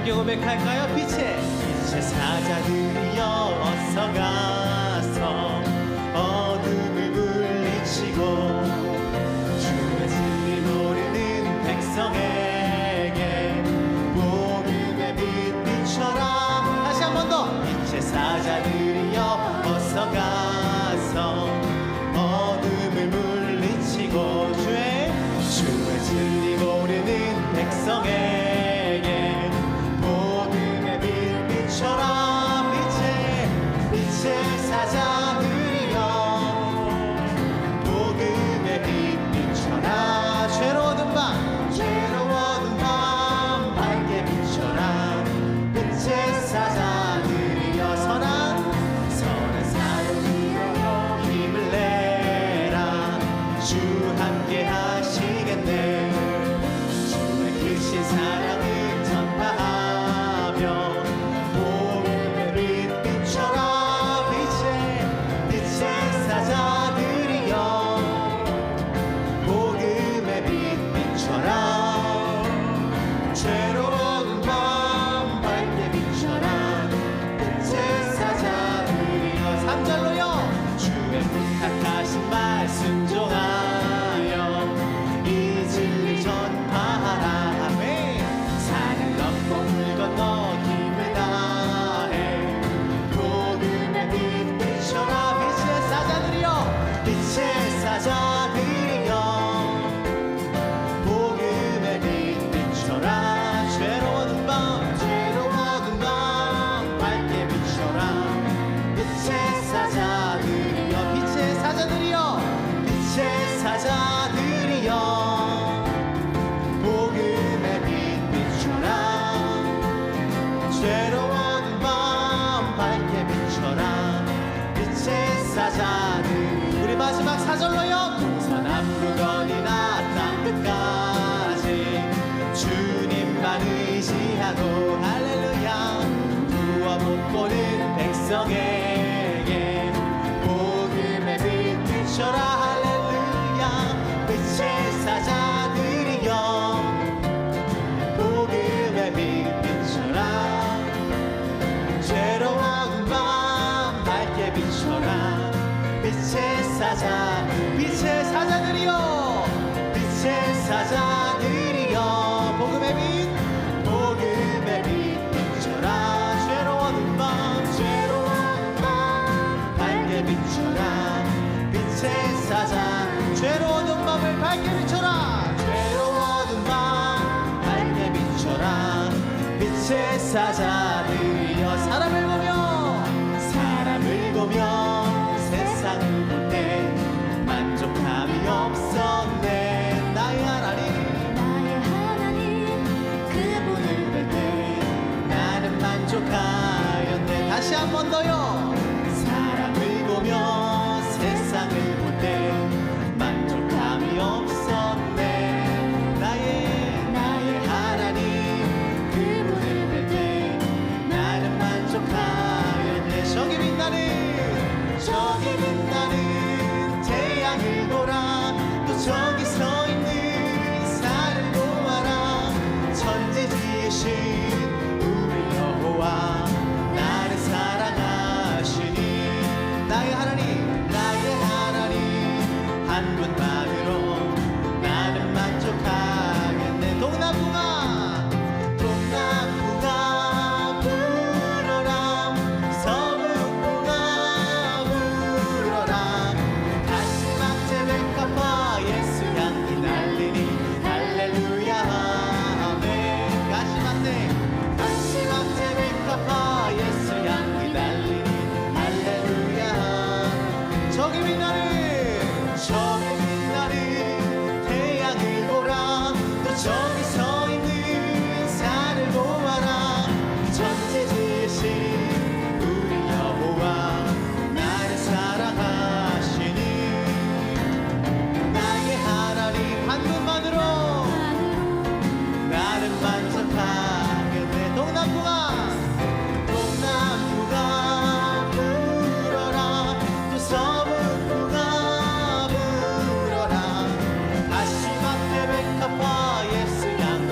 함께 고백할까요? 빛의 사자들이여 어서 가서 어둠을 물리치고 주의 진리 모르는 백성에게 복음의 빛 비춰라. 다시 한 번 더. 빛의 사자들이여 어서 가서 어둠을 물리치고 주의 진리 모르는 백성에게 복음의 빛 비춰라. 빛의 사자들이여 복음의 빛 비춰라. 죄로워둔 밤 밝게 비춰라. 빛의 사자들이여 선한 사자들이여 힘을 내라. 주 함께 하시겠네. 주의 크신 사랑을 전파하며 복음의 빛 비춰라. 빛의 사자들이여 복음의 빛 비춰라. 죄로운 밤 밝게 비춰라. 빛의 사자들이여 3절로요. 주의 부탁하신 말 순종하여 이 진리 전파하라. 아멘. 산을 넘고 물 건너 힘을 다해 복음의 빛 비춰라. 빛의 사자들이여 복음의 빛 비춰라. 죄로운 밤 밝게 비춰라. 빛의 사자들이여 복음의 빛 비춰라. 죄로운 밤 밝게 비춰라. 빛의 사자들. 우리 마지막 4절로요. 동서남북어디나 땅끝까지 주님만 의지하고 할렐루야. 구원 못 보는 백성에게 복음의 빛 비춰라. 할렐루야. 빛의 사자들이여 복음의 빛 비춰라. 죄로운 밤 밝게 비춰라. 빛의 사자들이여 복음의 빛 비춰라. 죄로운 밤 밝게 비춰라. 빛의 사자 죄로운 밤을 밝게 비춰라. 죄로운 밤 밝게 비춰라. 빛의 사자들이여 사람을 보며 세상을 볼 때 만족함이 없었네. 나의 하나님 그분을 뵐 때 나는 만족하였네. 다시 한 번 더요. 사람을 보며 세상을 볼 때 만족함이 없었네. 나의 하나님 그분을 뵐 때 나는 만족하였네. 저기 빛나는 태양을 보라. 또 저기 서 있는 산을 보아라. 천지지으신 우리 여호와 나를 사랑하시니. 나의 하나님 한 분만으로 나는 만족하겠네. 동남부가 불어라. 서북부가 불어라. 다시마트 백합화 예수 향기 날리니 할렐루야 아멘. 다시마트 백합화 예수 향기 날리니 할렐루야. 저기 빛나는 태양을 보라. 또 저기 서 있는 산을 보아라. 천지지으신 우리 여호와 나를 사랑하시니. 나의 하나님 한 분만으로 나는 만족하겠네. 동남부가 불어라. 또 서북부가 불어라. 다시마트 백합화 예수 향기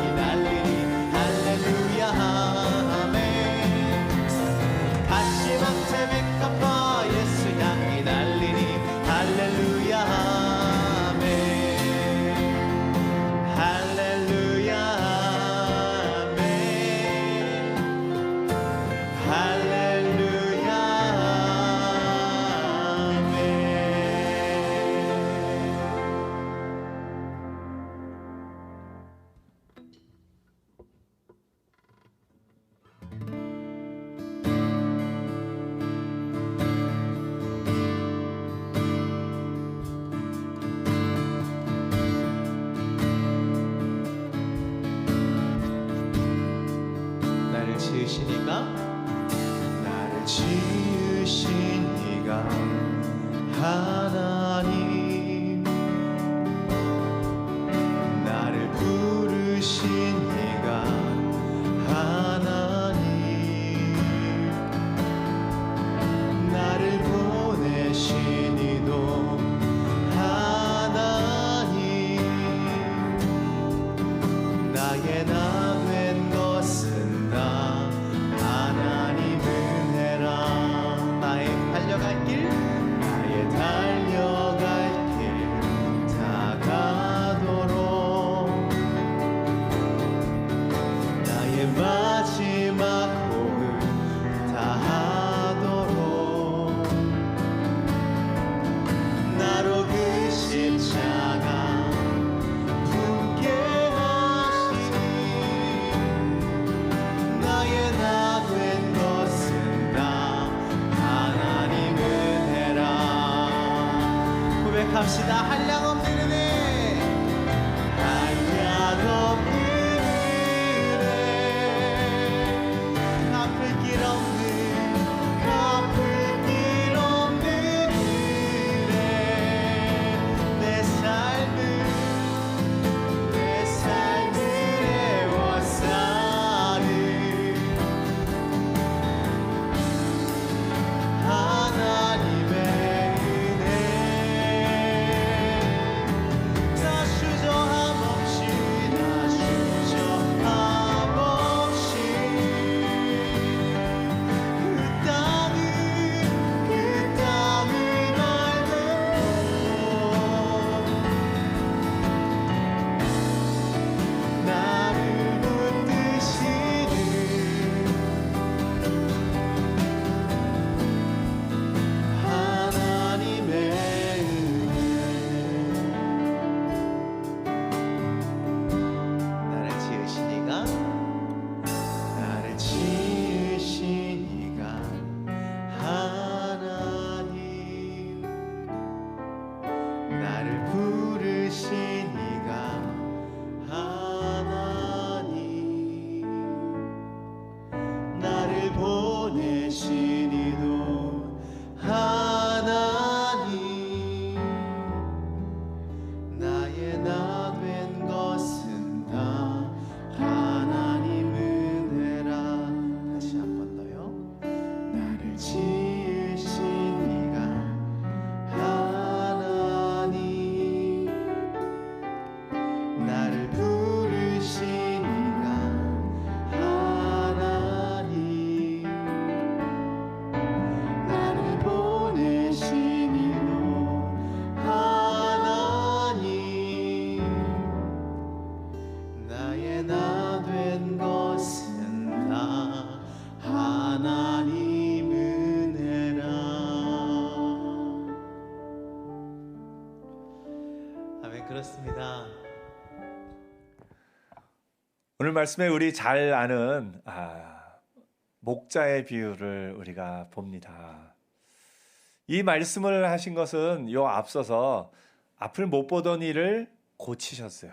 지으신 이가 하나님, 나를 부르신 이가 하나님, 나를 보내신 이도 하나님, 나의 나 된 것은 다 하나님 은혜라. 나의 달려갈 길, 나의 달려갈 길 다 가도록, 나의 마지막 호흡 다 하도록, 나로 그 십자가 품게 하시니, 나의 나 된 것은 다 하나님 은혜라. 고백합시다. 한량 없는 은혜, 한량 없는 은혜, 갚을 길 없는, 갚을 길 없는 은혜, 내 삶을 애워싸는 하나님의 은혜, 다 수저함 없이, 다 수저함 없이, 그 땅을 밟고 나를 붙드시는 하나님의 은혜. 나를 지으신 이가, 나를 지으신 이가 하나님, 나를 부르신 이가 하나님, 나를 보내신 이도 하나님, 나의 나 된 것은 다 하나님 은혜라. 다시 한 번 더요. 나를 지으신 이가 하나님, 나를 부르신 이가 하나님, 나를 보내신 이도 하나님, 나의 나 된 것은 다 하나님 은혜라. 아멘. 그렇습니다. 오늘 말씀에 우리 잘 아는 목자의 비유를 우리가 봅니다. 이 말씀을 하신 것은 요 앞서서 앞을 못 보던 이를 고치셨어요.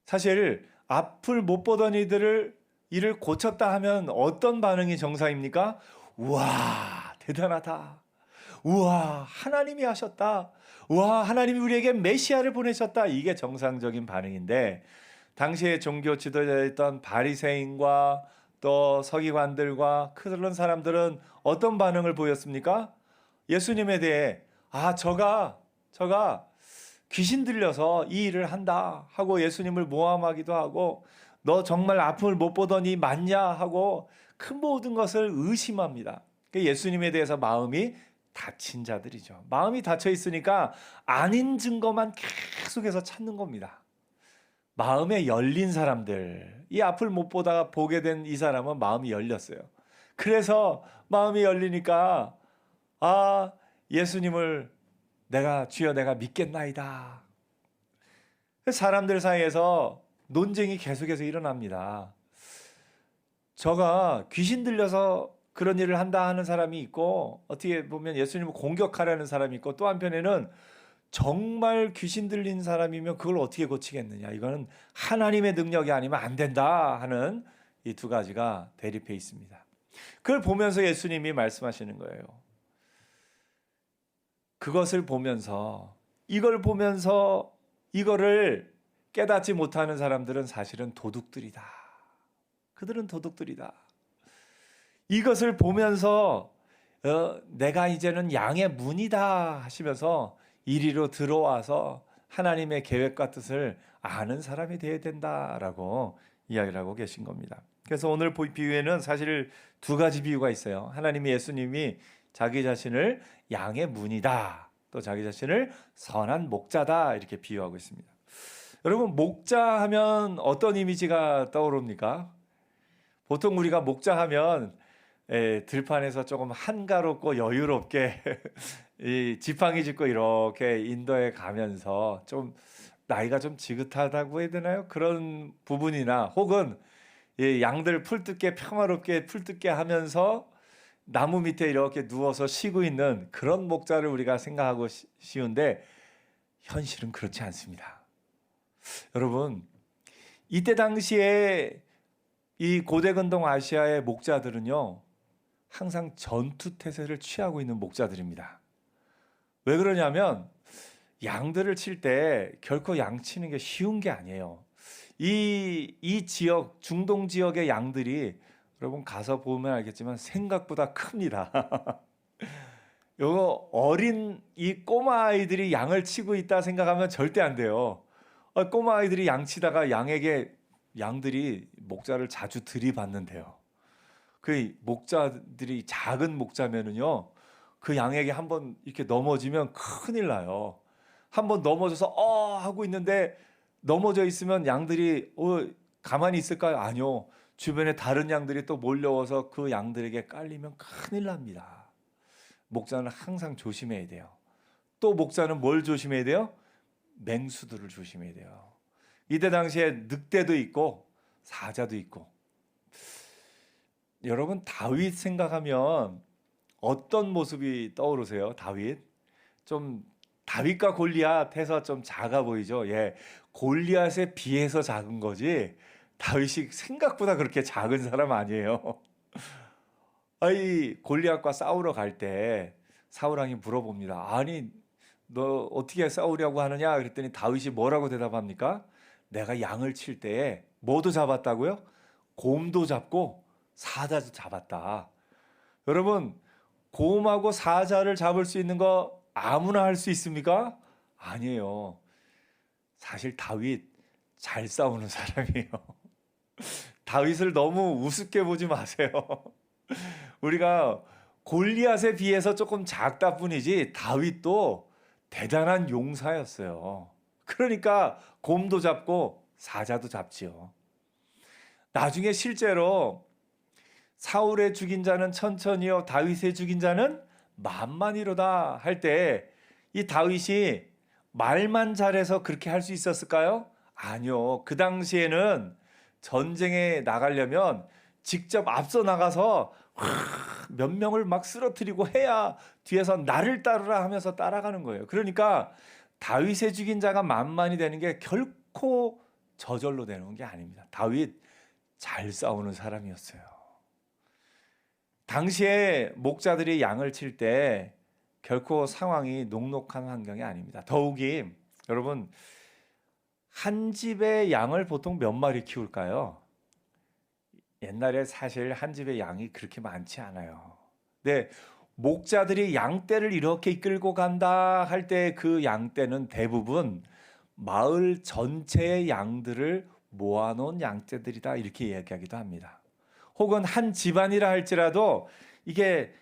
사실 앞을 못 보던 이를 고쳤다 하면 어떤 반응이 정상입니까? 우와, 대단하다. 우와, 하나님이 하셨다. 우와, 하나님이 우리에게 메시아를 보내셨다. 이게 정상적인 반응인데, 당시에 종교 지도자였던 바리새인과 또 서기관들과 그런 사람들은 어떤 반응을 보였습니까? 예수님에 대해 저가 귀신 들려서 이 일을 한다 하고 예수님을 모함하기도 하고, 너 정말 아픔을 못 보더니 맞냐 하고 큰 모든 것을 의심합니다. 예수님에 대해서 마음이 닫힌 자들이죠. 마음이 닫혀 있으니까 아닌 증거만 계속해서 찾는 겁니다. 마음에 열린 사람들, 이 앞을 못 보다가 보게 된 이 사람은 마음이 열렸어요. 그래서 마음이 열리니까 예수님을 주여 내가 믿겠나이다. 사람들 사이에서 논쟁이 계속해서 일어납니다. 저가 귀신 들려서 그런 일을 한다 하는 사람이 있고, 어떻게 보면 예수님을 공격하려는 사람이 있고, 또 한편에는 정말 귀신 들린 사람이면 그걸 어떻게 고치겠느냐, 이거는 하나님의 능력이 아니면 안 된다 하는 이 두 가지가 대립해 있습니다. 그걸 보면서 예수님이 말씀하시는 거예요. 그것을 보면서, 이걸 보면서 이거를 깨닫지 못하는 사람들은 사실은 도둑들이다. 그들은 도둑들이다. 이것을 보면서 내가 이제는 양의 문이다 하시면서 이리로 들어와서 하나님의 계획과 뜻을 아는 사람이 되어야 된다라고 이야기를 하고 계신 겁니다. 그래서 오늘 비유에는 사실 두 가지 비유가 있어요. 하나님이, 예수님이 자기 자신을 양의 문이다, 또 자기 자신을 선한 목자다, 이렇게 비유하고 있습니다. 여러분, 목자 하면 어떤 이미지가 떠오릅니까? 보통 우리가 목자 하면 들판에서 조금 한가롭고 여유롭게 이 지팡이 짚고 이렇게 인도에 가면서 좀 나이가 좀 지긋하다고 해야 되나요? 그런 부분이나 혹은 이 양들 풀뜯게 평화롭게 풀뜯게 하면서 나무 밑에 이렇게 누워서 쉬고 있는 그런 목자를 우리가 생각하고 쉬운데 현실은 그렇지 않습니다. 여러분, 이때 당시에 이 고대근동 아시아의 목자들은요, 항상 전투태세를 취하고 있는 목자들입니다. 왜 그러냐면 양들을 칠 때 결코 양 치는 게 쉬운 게 아니에요. 이 지역, 중동 지역의 양들이 여러분 가서 보면 알겠지만 생각보다 큽니다. 요거 어린 이 꼬마 아이들이 양을 치고 있다 생각하면 절대 안 돼요. 꼬마 아이들이 양 치다가 양들이 목자를 자주 들이받는데요. 그 목자들이 작은 목자면은요, 그 양에게 한번 이렇게 넘어지면 큰일 나요. 한번 넘어져서 하고 있는데 넘어져 있으면 양들이 가만히 있을까요? 아니요. 주변에 다른 양들이 또 몰려와서 그 양들에게 깔리면 큰일 납니다. 목자는 항상 조심해야 돼요. 또 목자는 뭘 조심해야 돼요? 맹수들을 조심해야 돼요. 이때 당시에 늑대도 있고 사자도 있고. 여러분, 다윗 생각하면 어떤 모습이 떠오르세요? 다윗과 골리앗 해서 좀 작아 보이죠? 예, 골리앗에 비해서 작은 거지 다윗이 생각보다 그렇게 작은 사람 아니에요. 골리앗과 싸우러 갈 때 사울왕이 물어봅니다. 아니, 너 어떻게 싸우려고 하느냐? 그랬더니 다윗이 뭐라고 대답합니까? 내가 양을 칠 때에 뭐도 잡았다고요? 곰도 잡고 사자도 잡았다. 여러분, 곰하고 사자를 잡을 수 있는 거 아무나 할 수 있습니까? 아니에요. 사실 다윗 잘 싸우는 사람이에요. 다윗을 너무 우습게 보지 마세요. 우리가 골리앗에 비해서 조금 작다 뿐이지 다윗도 대단한 용사였어요. 그러니까 곰도 잡고 사자도 잡지요. 나중에 실제로 사울의 죽인 자는 천천히요 다윗의 죽인 자는 만만이로다 할 때 이 다윗이 말만 잘해서 그렇게 할 수 있었을까요? 아니요. 그 당시에는 전쟁에 나가려면 직접 앞서 나가서 몇 명을 막 쓰러뜨리고 해야 뒤에서 나를 따르라 하면서 따라가는 거예요. 그러니까 다윗의 죽인 자가 만만이 되는 게 결코 저절로 되는 게 아닙니다. 다윗 잘 싸우는 사람이었어요. 당시에 목자들이 양을 칠 때 결코 상황이 녹록한 환경이 아닙니다. 더욱이 여러분, 한 집에 양을 보통 몇 마리 키울까요? 옛날에 사실 한 집에 양이 그렇게 많지 않아요. 근데 목자들이 양떼를 이렇게 이끌고 간다 할 때 그 양떼는 대부분 마을 전체의 양들을 모아놓은 양떼들이다, 이렇게 이야기하기도 합니다. 혹은 한 집안이라 할지라도 이게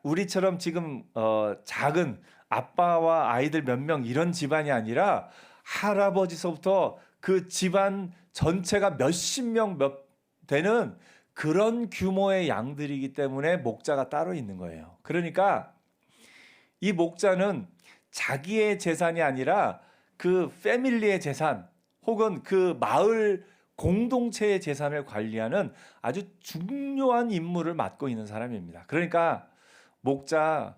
우리처럼 지금 작은 아빠와 아이들 몇 명 이런 집안이 아니라 할아버지서부터 그 집안 전체가 몇십 명 되는 그런 규모의 양들이기 때문에 목자가 따로 있는 거예요. 그러니까 이 목자는 자기의 재산이 아니라 그 패밀리의 재산 혹은 그 마을 공동체의 재산을 관리하는 아주 중요한 임무를 맡고 있는 사람입니다. 그러니까 목자,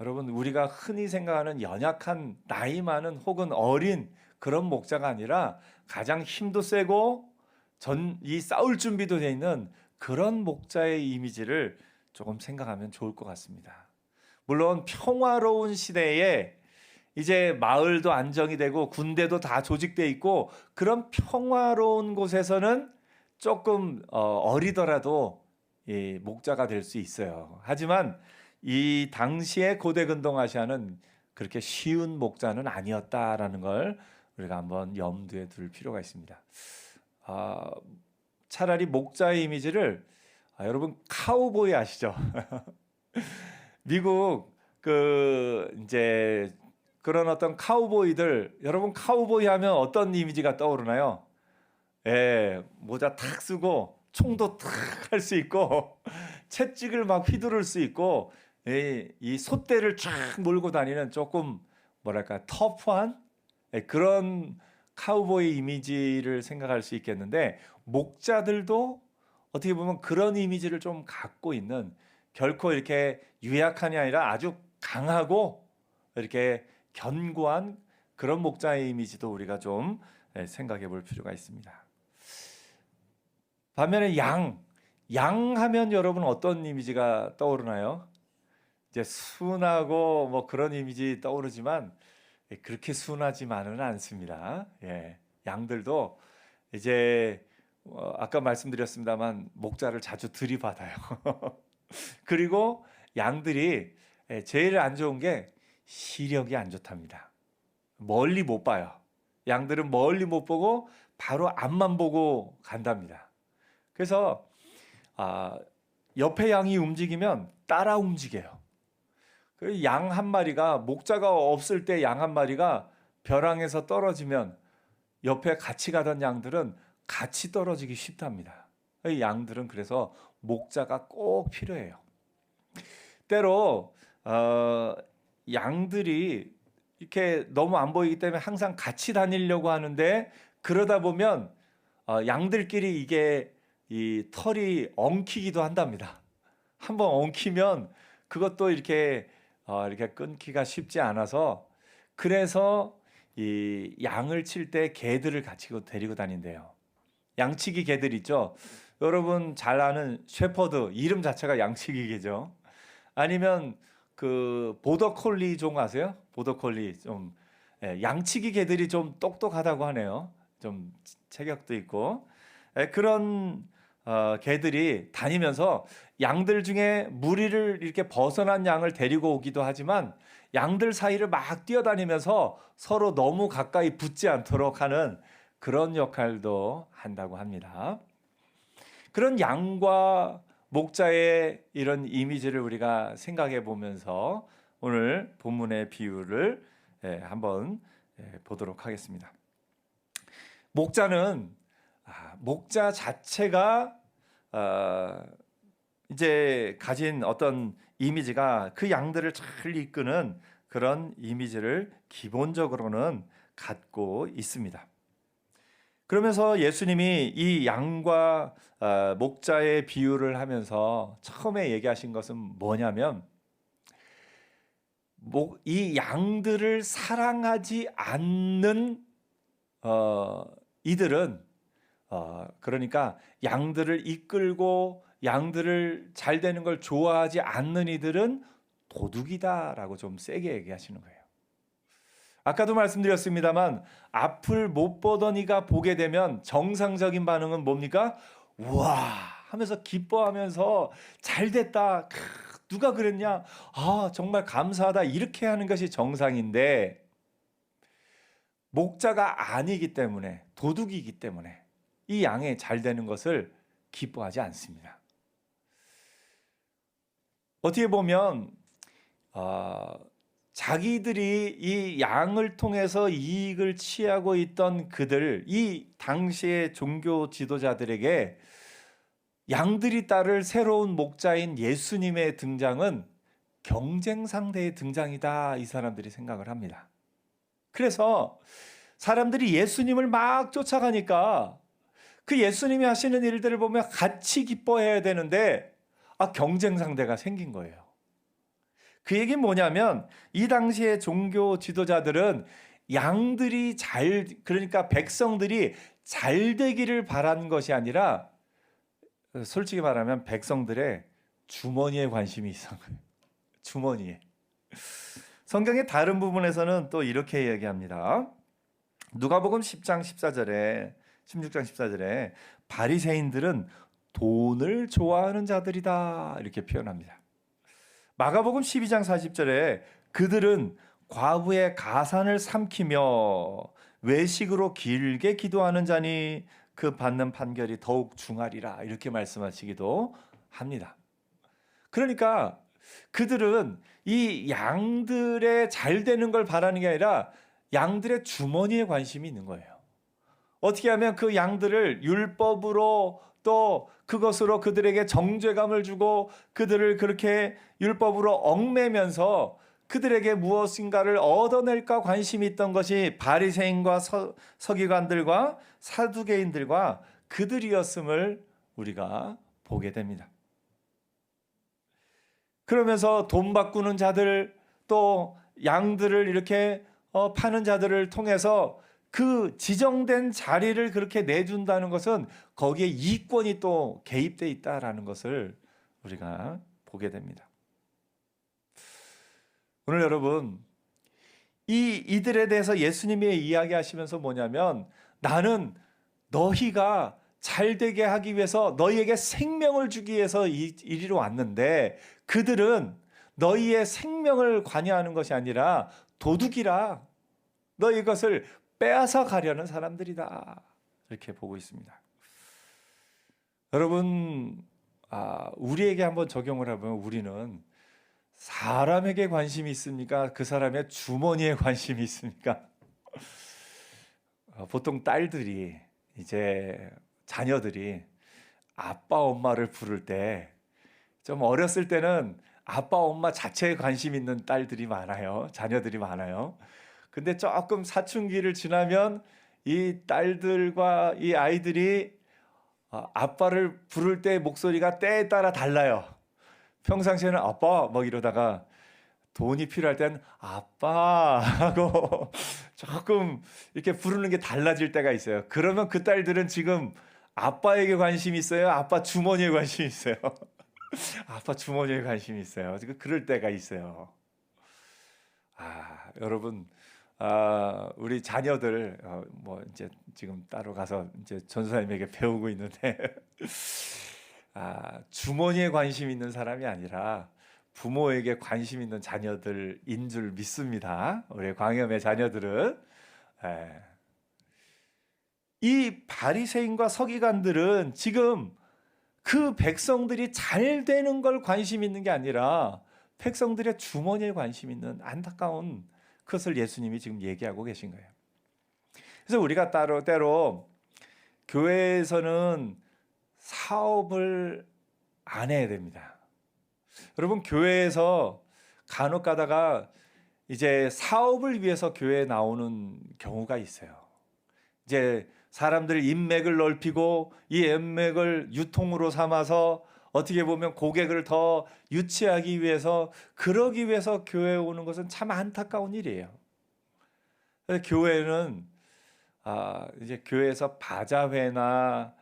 여러분, 우리가 흔히 생각하는 연약한 나이 많은 혹은 어린 그런 목자가 아니라 가장 힘도 세고 이 싸울 준비도 돼 있는 그런 목자의 이미지를 조금 생각하면 좋을 것 같습니다. 물론 평화로운 시대에 이제 마을도 안정이 되고 군대도 다 조직돼 있고 그런 평화로운 곳에서는 조금 어리더라도 이 목자가 될 수 있어요. 하지만 이 당시의 고대 근동아시아는 그렇게 쉬운 목자는 아니었다라는 걸 우리가 한번 염두에 둘 필요가 있습니다. 차라리 목자의 이미지를 여러분 카우보이 아시죠? 미국 그 이제 그런 어떤 카우보이들, 여러분 카우보이 하면 어떤 이미지가 떠오르나요? 예, 모자 탁 쓰고 총도 탁 할 수 있고 채찍을 막 휘두를 수 있고 이 솥대를 쫙 몰고 다니는 조금 뭐랄까 터프한 그런 카우보이 이미지를 생각할 수 있겠는데 목자들도 어떻게 보면 그런 이미지를 좀 갖고 있는 결코 이렇게 유약한이 아니라 아주 강하고 이렇게 견고한 그런 목자의 이미지도 우리가 좀 생각해 볼 필요가 있습니다. 반면에 양 하면 여러분 어떤 이미지가 떠오르나요? 이제 순하고 뭐 그런 이미지 떠오르지만 그렇게 순하지만은 않습니다. 예, 양들도 이제 아까 말씀드렸습니다만 목자를 자주 들이받아요. 그리고 양들이 제일 안 좋은 게 시력이 안 좋답니다. 멀리 못 봐요. 양들은 멀리 못 보고 바로 앞만 보고 간답니다. 그래서 옆에 양이 움직이면 따라 움직여요. 양 한 마리가 목자가 없을 때 양 한 마리가 벼랑에서 떨어지면 옆에 같이 가던 양들은 같이 떨어지기 쉽답니다. 이 양들은 그래서 목자가 꼭 필요해요. 때로 양들이 이렇게 너무 안 보이기 때문에 항상 같이 다니려고 하는데 그러다 보면 양들끼리 이게 이 털이 엉키기도 한답니다. 한번 엉키면 그것도 이렇게 끊기가 쉽지 않아서 그래서 이 양을 칠 때 개들을 같이 데리고 다닌대요. 양치기 개들 있죠. 여러분 잘 아는 셰퍼드 이름 자체가 양치기 개죠. 아니면 그 보더콜리 종 아세요? 보더콜리 좀 양치기 개들이 좀 똑똑하다고 하네요. 좀 체격도 있고 그런 개들이 다니면서 양들 중에 무리를 이렇게 벗어난 양을 데리고 오기도 하지만 양들 사이를 막 뛰어다니면서 서로 너무 가까이 붙지 않도록 하는 그런 역할도 한다고 합니다. 그런 양과 목자의 이런 이미지를 우리가 생각해 보면서 오늘 본문의 비유를 한번 보도록 하겠습니다. 목자 자체가 이제 가진 어떤 이미지가 그 양들을 잘 이끄는 그런 이미지를 기본적으로는 갖고 있습니다. 그러면서 예수님이 이 양과 목자의 비유를 하면서 처음에 얘기하신 것은 뭐냐면 이 양들을 사랑하지 않는 이들은 그러니까 양들을 이끌고 양들을 잘 되는 걸 좋아하지 않는 이들은 도둑이다라고 좀 세게 얘기하시는 거예요. 아까도 말씀드렸습니다만 앞을 못 보던 이가 보게 되면 정상적인 반응은 뭡니까? 우와 하면서 기뻐하면서 잘됐다. 누가 그랬냐? 정말 감사하다. 이렇게 하는 것이 정상인데 목자가 아니기 때문에 도둑이기 때문에 이 양의 잘 되는 것을 기뻐하지 않습니다. 어떻게 보면 자기들이 이 양을 통해서 이익을 취하고 있던 그들, 이 당시의 종교 지도자들에게 양들이 따를 새로운 목자인 예수님의 등장은 경쟁 상대의 등장이다 이 사람들이 생각을 합니다. 그래서 사람들이 예수님을 막 쫓아가니까 그 예수님이 하시는 일들을 보면 같이 기뻐해야 되는데 경쟁 상대가 생긴 거예요. 그 얘기는 뭐냐면 이 당시의 종교 지도자들은 양들이 그러니까 백성들이 잘 되기를 바란 것이 아니라 솔직히 말하면 백성들의 주머니에 관심이 있어. 주머니에. 성경의 다른 부분에서는 또 이렇게 얘기합니다. 누가복음 10장 14절에 16장 14절에 바리새인들은 돈을 좋아하는 자들이다 이렇게 표현합니다. 마가복음 12장 40절에 그들은 과부의 가산을 삼키며 외식으로 길게 기도하는 자니 그 받는 판결이 더욱 중하리라 이렇게 말씀하시기도 합니다. 그러니까 그들은 이 양들의 잘 되는 걸 바라는 게 아니라 양들의 주머니에 관심이 있는 거예요. 어떻게 하면 그 양들을 율법으로 또 그것으로 그들에게 정죄감을 주고 그들을 그렇게 율법으로 얽매면서 그들에게 무엇인가를 얻어낼까 관심이 있던 것이 바리새인과 서기관들과 사두개인들과 그들이었음을 우리가 보게 됩니다. 그러면서 돈 바꾸는 자들 또 양들을 이렇게 파는 자들을 통해서 그 지정된 자리를 그렇게 내준다는 것은 거기에 이권이 또 개입돼 있다라는 것을 우리가 보게 됩니다. 오늘 여러분 이들에 대해서 예수님이 이야기하시면서 뭐냐면 나는 너희가 잘 되게 하기 위해서 너희에게 생명을 주기 위해서 이리로 왔는데 그들은 너희의 생명을 관여하는 것이 아니라 도둑이라 너희 것을 빼앗아 가려는 사람들이다 이렇게 보고 있습니다. 여러분 우리에게 한번 적용을 해보면 우리는 사람에게 관심이 있습니까? 그 사람의 주머니에 관심이 있습니까? 보통 딸들이 이제 자녀들이 아빠 엄마를 부를 때 좀 어렸을 때는 아빠 엄마 자체에 관심 있는 딸들이 많아요. 자녀들이 많아요. 근데 조금 사춘기를 지나면 이 딸들과 이 아이들이 아빠를 부를 때 목소리가 때에 따라 달라요. 평상시에는 아빠 막 이러다가 돈이 필요할 땐 아빠 하고 조금 이렇게 부르는 게 달라질 때가 있어요. 그러면 그 딸들은 지금 아빠에게 관심이 있어요? 아빠 주머니에 관심이 있어요? 아빠 주머니에 관심이 있어요. 지금 그럴 때가 있어요. 여러분, 우리 자녀들 뭐 이제 지금 따로 가서 이제 전사님에게 배우고 있는데 주머니에 관심 있는 사람이 아니라 부모에게 관심 있는 자녀들인 줄 믿습니다. 우리 광염의 자녀들은. 이 바리새인과 서기관들은 지금 그 백성들이 잘 되는 걸 관심 있는 게 아니라 백성들의 주머니에 관심 있는 안타까운 그것을 예수님이 지금 얘기하고 계신 거예요. 그래서 우리가 때로 교회에서는 사업을 안 해야 됩니다. 여러분 교회에서 간혹 가다가 이제 사업을 위해서 교회에 나오는 경우가 있어요. 이제 사람들 인맥을 넓히고 이 인맥을 유통으로 삼아서 어떻게 보면 고객을 더 유치하기 위해서 그러기 위해서 교회에 오는 것은 참 안타까운 일이에요. 교회는 이제 교회에서 바자회나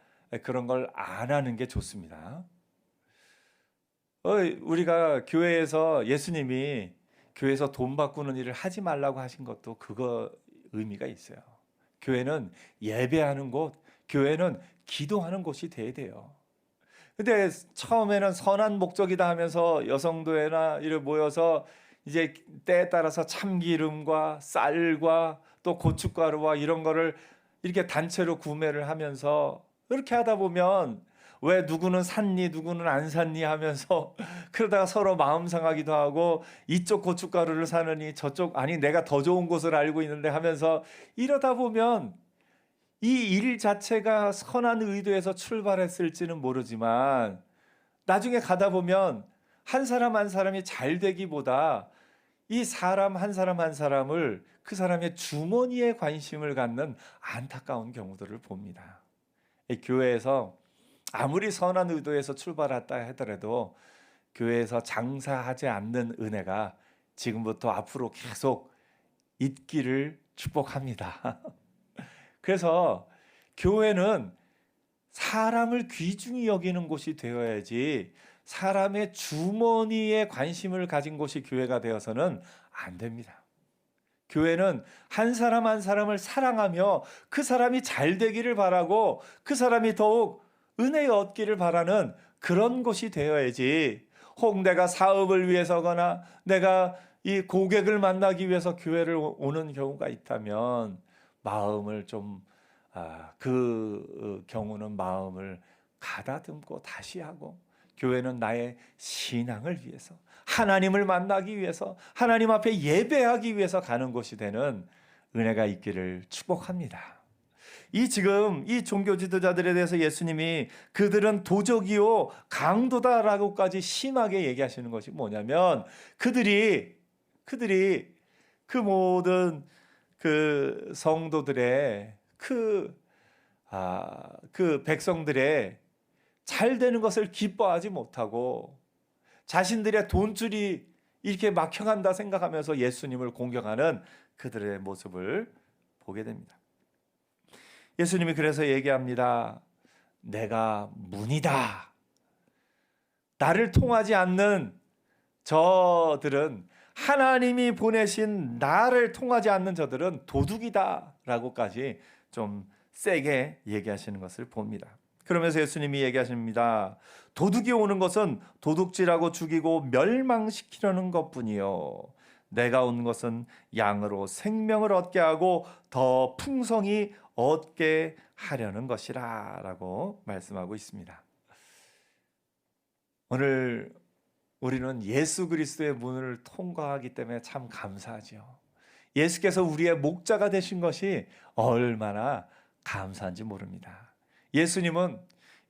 그런 걸 안 하는 게 좋습니다. 우리가 교회에서 예수님이 교회에서 돈 바꾸는 일을 하지 말라고 하신 것도 그거 의미가 있어요. 교회는 예배하는 곳, 교회는 기도하는 곳이 돼야 돼요. 근데 처음에는 선한 목적이다 하면서 여성도회나 이렇게 모여서 이제 때에 따라서 참기름과 쌀과 또 고춧가루와 이런 거를 이렇게 단체로 구매를 하면서 이렇게 하다 보면 왜 누구는 샀니 누구는 안 샀니 하면서 그러다가 서로 마음 상하기도 하고 이쪽 고춧가루를 사느니 저쪽 아니 내가 더 좋은 곳을 알고 있는데 하면서 이러다 보면 이 일 자체가 선한 의도에서 출발했을지는 모르지만 나중에 가다 보면 한 사람 한 사람이 잘 되기보다 이 사람 한 사람을 그 사람의 주머니에 관심을 갖는 안타까운 경우들을 봅니다. 교회에서 아무리 선한 의도에서 출발했다 하더라도 교회에서 장사하지 않는 은혜가 지금부터 앞으로 계속 있기를 축복합니다. 그래서 교회는 사람을 귀중히 여기는 곳이 되어야지 사람의 주머니에 관심을 가진 곳이 교회가 되어서는 안 됩니다. 교회는 한 사람 한 사람을 사랑하며 그 사람이 잘 되기를 바라고 그 사람이 더욱 은혜 얻기를 바라는 그런 곳이 되어야지, 혹 내가 사업을 위해서거나 내가 이 고객을 만나기 위해서 교회를 오는 경우가 있다면 마음을 좀 그 경우는 마음을 가다듬고 다시 하고, 교회는 나의 신앙을 위해서, 하나님을 만나기 위해서, 하나님 앞에 예배하기 위해서 가는 곳이 되는 은혜가 있기를 축복합니다. 지금 이 종교 지도자들에 대해서 예수님이 그들은 도적이요 강도다라고까지 심하게 얘기하시는 것이 뭐냐면, 그들이 그 모든 그 성도들의 그 백성들의 잘 되는 것을 기뻐하지 못하고 자신들의 돈줄이 이렇게 막혀간다 생각하면서 예수님을 공경하는 그들의 모습을 보게 됩니다. 예수님이 그래서 얘기합니다. 내가 문이다. 나를 통하지 않는 저들은, 하나님이 보내신 나를 통하지 않는 저들은 도둑이다 라고까지 좀 세게 얘기하시는 것을 봅니다. 그러면서 예수님이 얘기하십니다. 도둑이 오는 것은 도둑질하고 죽이고 멸망시키려는 것뿐이요, 내가 온 것은 양으로 생명을 얻게 하고 더 풍성히 얻게 하려는 것이라 라고 말씀하고 있습니다. 오늘 우리는 예수 그리스도의 문을 통과하기 때문에 참 감사하죠. 예수께서 우리의 목자가 되신 것이 얼마나 감사한지 모릅니다. 예수님은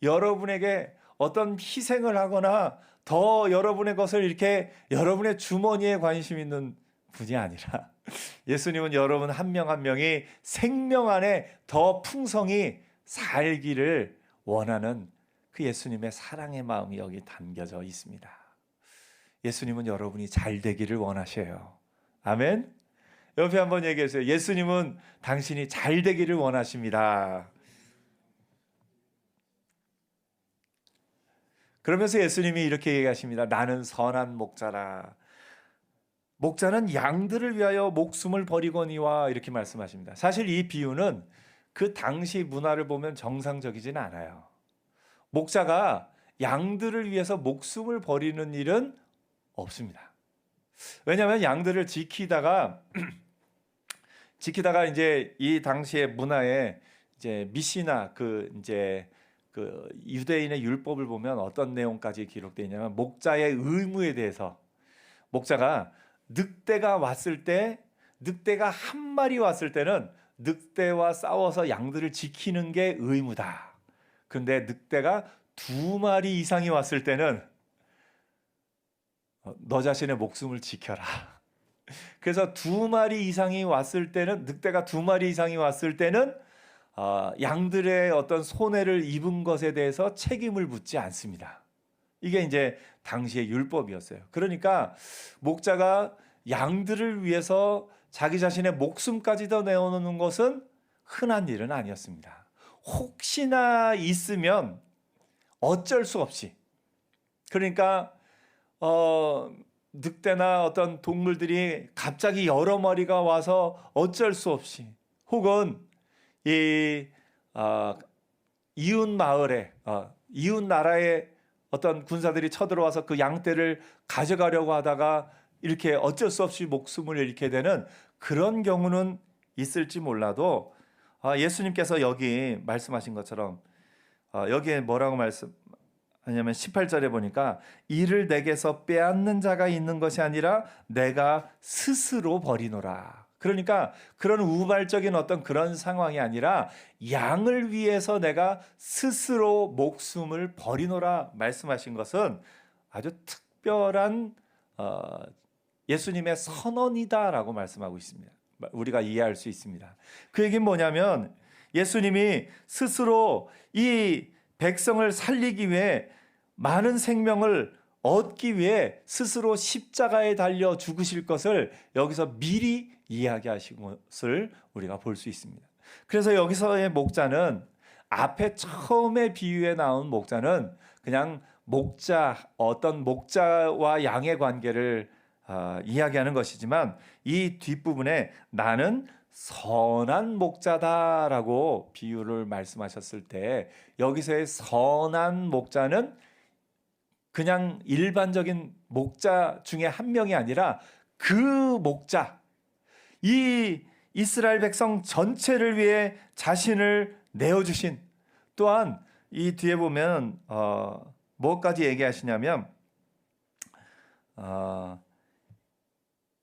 여러분에게 어떤 희생을 하거나 더 여러분의 것을 이렇게 여러분의 주머니에 관심 있는 분이 아니라, 예수님은 여러분 한 명 한 명이 생명 안에 더 풍성히 살기를 원하는 그 예수님의 사랑의 마음이 여기 담겨져 있습니다. 예수님은 여러분이 잘 되기를 원하셔요. 아멘. 옆에 한번 얘기해 주세요. 예수님은 당신이 잘 되기를 원하십니다. 그러면서 예수님이 이렇게 얘기하십니다. 나는 선한 목자라. 목자는 양들을 위하여 목숨을 버리거니와, 이렇게 말씀하십니다. 사실 이 비유는 그 당시 문화를 보면 정상적이지는 않아요. 목자가 양들을 위해서 목숨을 버리는 일은 없습니다. 왜냐하면 양들을 지키다가 이제 이 당시의 문화에 이제 미시나 그 유대인의 율법을 보면 어떤 내용까지 기록되어 있냐면, 목자의 의무에 대해서, 목자가 늑대가 한 마리 왔을 때는 늑대와 싸워서 양들을 지키는 게 의무다. 그런데 늑대가 2마리 이상이 왔을 때는 너 자신의 목숨을 지켜라. 그래서 2마리 이상이 왔을 때는, 늑대가 2마리 이상이 왔을 때는 양들의 어떤 손해를 입은 것에 대해서 책임을 묻지 않습니다. 이게 이제 당시의 율법이었어요. 그러니까 목자가 양들을 위해서 자기 자신의 목숨까지도 내어놓는 것은 흔한 일은 아니었습니다. 혹시나 있으면 어쩔 수 없이, 그러니까 늑대나 어떤 동물들이 갑자기 여러 마리가 와서 어쩔 수 없이, 혹은 이웃 마을에 이웃 나라의 어떤 군사들이 쳐들어와서 그 양떼를 가져가려고 하다가 이렇게 어쩔 수 없이 목숨을 잃게 되는 그런 경우는 있을지 몰라도, 예수님께서 여기 말씀하신 것처럼 여기에 뭐라고 말씀하냐면 18절에 보니까, 이를 내게서 빼앗는 자가 있는 것이 아니라 내가 스스로 버리노라. 그러니까 그런 우발적인 어떤 그런 상황이 아니라 양을 위해서 내가 스스로 목숨을 버리노라 말씀하신 것은 아주 특별한 예수님의 선언이다라고 말씀하고 있습니다. 우리가 이해할 수 있습니다. 그 얘기는 뭐냐면, 예수님이 스스로 이 백성을 살리기 위해, 많은 생명을 얻기 위해 스스로 십자가에 달려 죽으실 것을 여기서 미리 이야기하신 것을 우리가 볼 수 있습니다. 그래서 여기서의 목자는, 앞에 처음에 비유에 나온 목자는 그냥 어떤 목자와 양의 관계를 이야기하는 것이지만 이 뒷부분에 나는 선한 목자다라고 비유를 말씀하셨을 때 여기서의 선한 목자는 그냥 일반적인 목자 중에 한 명이 아니라 그 목자, 이 이스라엘 백성 전체를 위해 자신을 내어주신, 또한 이 뒤에 보면 뭐까지 얘기하시냐면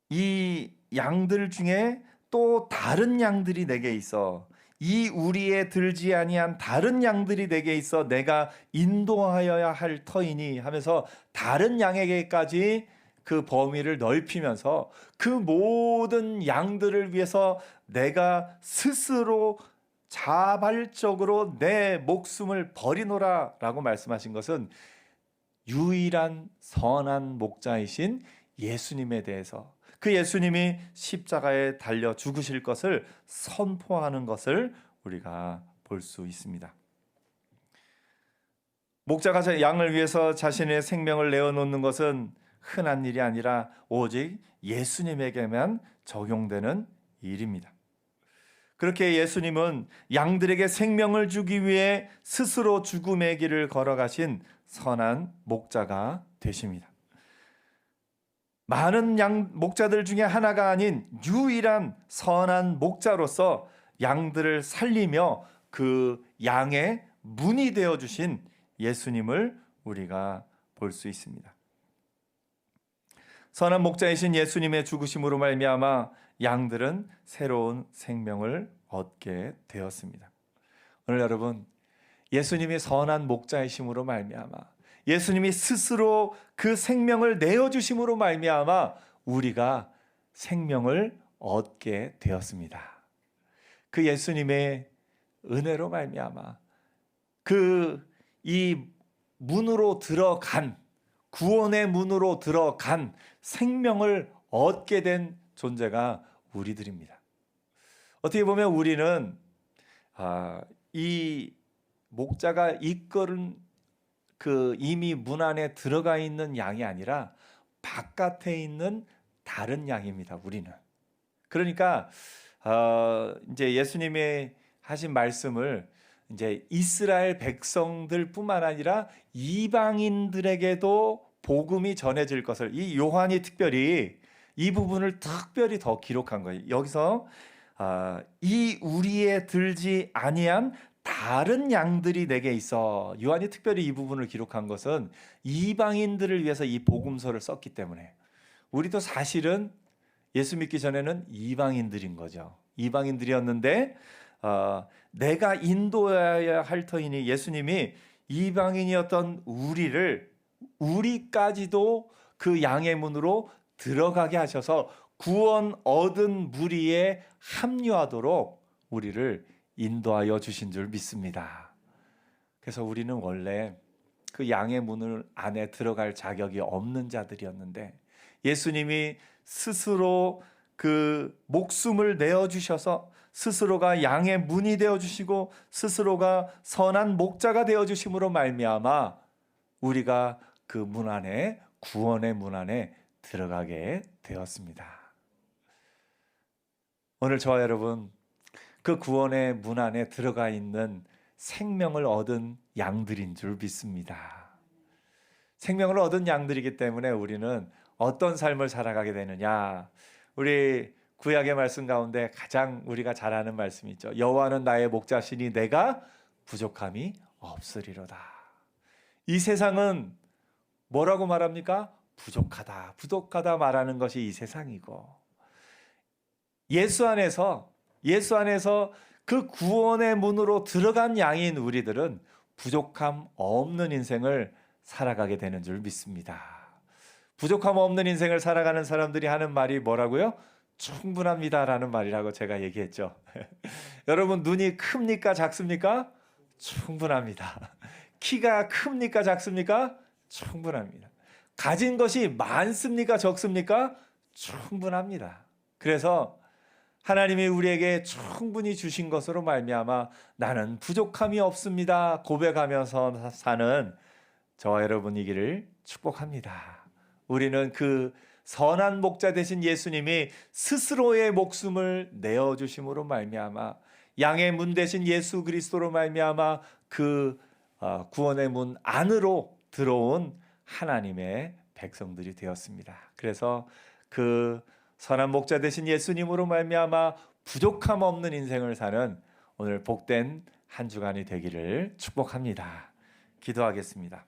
이 양들 중에 또 다른 양들이 내게 있어, 이 우리에 들지 아니한 다른 양들이 내게 있어 내가 인도하여야 할 터이니 하면서 다른 양에게까지 그 범위를 넓히면서 그 모든 양들을 위해서 내가 스스로 자발적으로 내 목숨을 버리노라 라고 말씀하신 것은 유일한 선한 목자이신 예수님에 대해서, 그 예수님이 십자가에 달려 죽으실 것을 선포하는 것을 우리가 볼 수 있습니다. 목자가 양을 위해서 자신의 생명을 내어놓는 것은 흔한 일이 아니라 오직 예수님에게만 적용되는 일입니다. 그렇게 예수님은 양들에게 생명을 주기 위해 스스로 죽음의 길을 걸어가신 선한 목자가 되십니다. 많은 양 목자들 중에 하나가 아닌 유일한 선한 목자로서 양들을 살리며 그 양의 문이 되어 주신 예수님을 우리가 볼 수 있습니다. 선한 목자이신 예수님의 죽으심으로 말미암아 양들은 새로운 생명을 얻게 되었습니다. 오늘 여러분, 예수님이 선한 목자이심으로 말미암아, 예수님이 스스로 그 생명을 내어주심으로 말미암아 우리가 생명을 얻게 되었습니다. 그 예수님의 은혜로 말미암아 이 문으로 들어간, 구원의 문으로 들어간 생명을 얻게 된 존재가 우리들입니다. 어떻게 보면 우리는 이 목자가 이끌은 그 이미 문 안에 들어가 있는 양이 아니라 바깥에 있는 다른 양입니다. 우리는. 그러니까 이제 예수님의 하신 말씀을 이제 이스라엘 백성들뿐만 아니라 이방인들에게도 복음이 전해질 것을, 이 요한이 특별히 이 부분을 특별히 더 기록한 거예요. 여기서 이 우리에 들지 아니한 다른 양들이 내게 있어, 요한이 특별히 이 부분을 기록한 것은 이방인들을 위해서 이 복음서를 썼기 때문에, 우리도 사실은 예수 믿기 전에는 이방인들인 거죠. 이방인들이었는데 내가 인도해야 할 터이니, 예수님이 이방인이었던 우리까지도 그 양의 문으로 들어가게 하셔서 구원 얻은 무리에 합류하도록 우리를 인도하여 주신 줄 믿습니다. 그래서 우리는 원래 그 양의 문을 안에 들어갈 자격이 없는 자들이었는데 예수님이 스스로 그 목숨을 내어주셔서 스스로가 양의 문이 되어주시고 스스로가 선한 목자가 되어주심으로 말미암아 우리가 그 문 안에, 구원의 문 안에 들어가게 되었습니다. 오늘 저와 여러분, 그 구원의 문 안에 들어가 있는 생명을 얻은 양들인 줄 믿습니다. 생명을 얻은 양들이기 때문에 우리는 어떤 삶을 살아가게 되느냐, 우리 구약의 말씀 가운데 가장 우리가 잘 아는 말씀이 있죠. 여호와는 나의 목자시니 내가 부족함이 없으리로다. 이 세상은 뭐라고 말합니까? 부족하다, 부족하다 말하는 것이 이 세상이고, 예수 안에서 그 구원의 문으로 들어간 양인 우리들은 부족함 없는 인생을 살아가게 되는 줄 믿습니다. 부족함 없는 인생을 살아가는 사람들이 하는 말이 뭐라고요? 충분합니다라는 말이라고 제가 얘기했죠. 여러분, 눈이 큽니까 작습니까? 충분합니다. 키가 큽니까 작습니까? 충분합니다. 가진 것이 많습니까 적습니까? 충분합니다. 그래서 하나님이 우리에게 충분히 주신 것으로 말미암아 나는 부족함이 없습니다 고백하면서 사는 저와 여러분이기를 축복합니다. 우리는 그 선한 목자 되신 예수님이 스스로의 목숨을 내어 주심으로 말미암아 양의 문 되신 예수 그리스도로 말미암아 그 구원의 문 안으로 들어온 하나님의 백성들이 되었습니다. 그래서 그 선한 목자 되신 예수님으로 말미암아 부족함 없는 인생을 사는 오늘 복된 한 주간이 되기를 축복합니다. 기도하겠습니다.